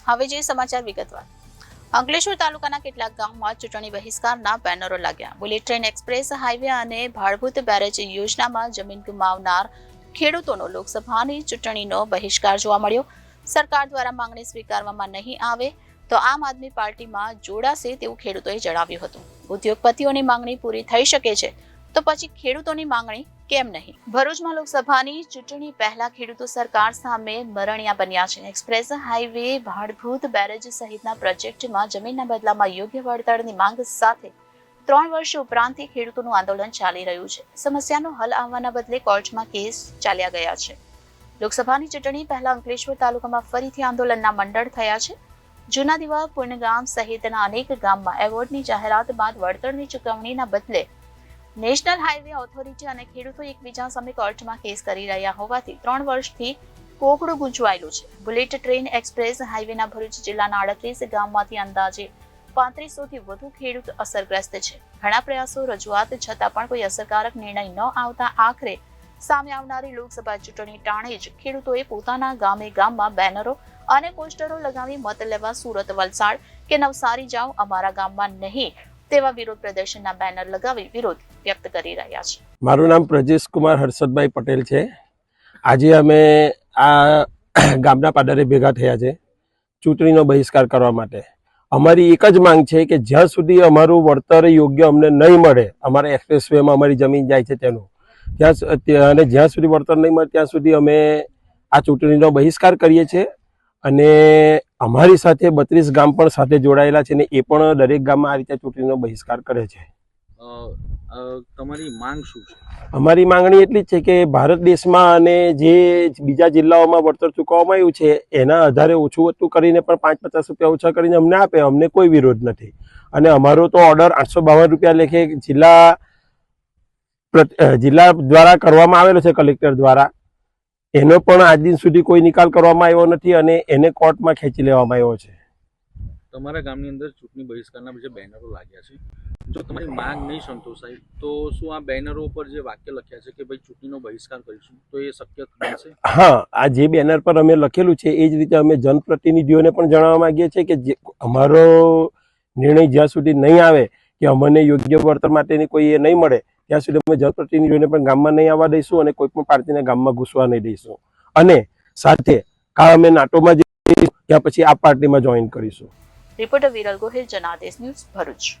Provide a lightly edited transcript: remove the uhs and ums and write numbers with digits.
હવે જે સમાચાર વિગતવાર અંકલેશ્વર તાલુકાના કેટલાક ગામમાં ચૂંટણી બહિષ્કારના બેનરો લાગ્યા। બુલેટ ટ્રેન એક્સપ્રેસ હાઈવે અને ભાડભૂત બેરેજ યોજનામાં જમીન ગુમાવનાર ખેડૂતોનો લોકસભાની ચૂંટણીનો બહિષ્કાર જોવા મળ્યો। સરકાર દ્વારા માંગણી સ્વીકારવામાં નહીં આવે તો આમ આદમી પાર્ટીમાં જોડાશે તેવું ખેડૂતોએ જણાવ્યું હતું। ઉદ્યોગપતિઓની માંગણી પૂરી થઈ શકે છે તો પછી ખેડૂતોની માંગણી કેમ નહીં? ભરૂચમાં લોકસભાની ચૂંટણી પહેલા ખેડૂતો સરકાર સામે મરણિયા બન્યા છે। એક્સપ્રેસ હાઈવે, ભાડભૂત બેરેજ સહિતના પ્રોજેક્ટમાં જમીનના બદલામાં યોગ્ય વળતરની માંગ સાથે 3 વર્ષ ઉપરાંતથી ખેડૂતોનું આંદોલન ચાલી રહ્યું છે। સમસ્યાનો હલ આવવાના બદલે કોર્ટમાં કેસ ચાલ્યા ગયા છે। લોકસભાની ચૂંટણી પહેલા અંકલેશ્વર તાલુકામાં ફરીથી આંદોલનના મંડળ થયા છે। જૂના દીવા, પૂર્ણગામ સહિતના અનેક ગામમાં એવોર્ડની જાહેરાત બાદ વળતરની ચૂકવણીના બદલે નેશનલ હાઈવે ઓથોરિટી અને ખેડૂતો એકબીજા સામે કોર્ટમાં કેસ કરી રહ્યા હોવાથી 3 વર્ષથી કોકડું ગૂંચવાયેલું છે। બુલેટ ટ્રેન એક્સપ્રેસ હાઈવેના ભરૂચ જિલ્લાના 38 ગામમાંથી અંદાજે 3500 થી વધુ ખેડૂત અસરગ્રસ્ત છે। ઘણા પ્રયાસો, રજૂઆત છતાં પણ કોઈ અસરકારક નિર્ણય ન આવતા આખરે સામે આવનારી લોકસભા ચૂંટણી ટાણે જ ખેડૂતોએ પોતાના ગામમાં બેનરો અને પોસ્ટરો લગાવી મત લેવા સુરત, વલસાડ કે નવસારી જાઓ, અમારા ગામમાં નહીં તેવા વિરોધ પ્રદર્શનના બેનર લગાવી વિરોધ વ્યક્ત કરી રહ્યા છે। મારું નામ પ્રજેશ કુમાર હર્ષદભાઈ પટેલ છે। આજે અમે આ ગામના પાદરે ભેગા થયા છે ચૂંટણીનો બહિષ્કાર કરવા માટે। અમારી એક જ માંગ છે કે જ્યાં સુધી અમારું વળતર યોગ્ય અમને નહીં મળે, અમારા એક્સપ્રેસવેમાં અમારી જમીન જાય છે તેનું, અને જ્યાં સુધી વળતર નહીં મળે ત્યાં સુધી અમે આ ચૂંટણીનો બહિષ્કાર કરીએ છીએ। અને અમારી સાથે 32 ગામ પણ સાથે જોડાયેલા છે ને એ પણ દરેક ગામમાં આ રીતે ચૂંટણીનો બહિષ્કાર કરે છે। તમારી માંગ શું છે? અમારી માંગણી એટલી જ છે કે ભારત દેશમાં અને જે બીજા જિલ્લાઓમાં વળતર ચૂકવવામાં આવ્યું છે એના આધારે ઓછું વધતું કરીને પણ 5-50 રૂપિયા ઓછા કરીને અમને આપે, અમને કોઈ વિરોધ નથી। અને અમારો તો ઓર્ડર 852 રૂપિયા લેખે જિલ્લા દ્વારા કરવામાં આવેલો છે, કલેક્ટર દ્વારા। એનો પણ આજ દિન સુધી કોઈ નિકાલ કરવામાં આવ્યો નથી અને એને કોર્ટમાં ખેંચી લેવામાં આવ્યો છે। તમારા ગામની અંદર ચૂંટણી બહિષ્કારના જે બેનરો લાગ્યા છે, જો તમારી માંગ નહીં સંતોષાય તો શું આ બેનરો ઉપર જે વાક્ય લખ્યા છે કે ભાઈ ચૂંટણીનો બહિષ્કાર કરીશું તો એ શક્ય બનશે? હા, આ જે બેનર પર અમે લખેલું છે એ જ રીતે અમે જનપ્રતિનિધિઓને પણ જણાવવા માંગીએ છીએ કે અમારો નિર્ણય જ્યાં સુધી નહીં આવે કે અમને યોગ્ય વળતર માટેની કોઈ એ નહીં મળે ત્યાં સુધી અમે જનપ્રતિનિધિઓને પણ ગામમાં નહીં આવવા દઈશું અને કોઈ પણ પાર્ટીને ગામમાં ઘૂસવા નહીં દઈશું। અને સાથે અમે નાટોમાં જઈશું ત્યાં પછી આ પાર્ટીમાં જોઈન કરીશું। Reporter Viral Gohil, Janadesh news, Bharuch.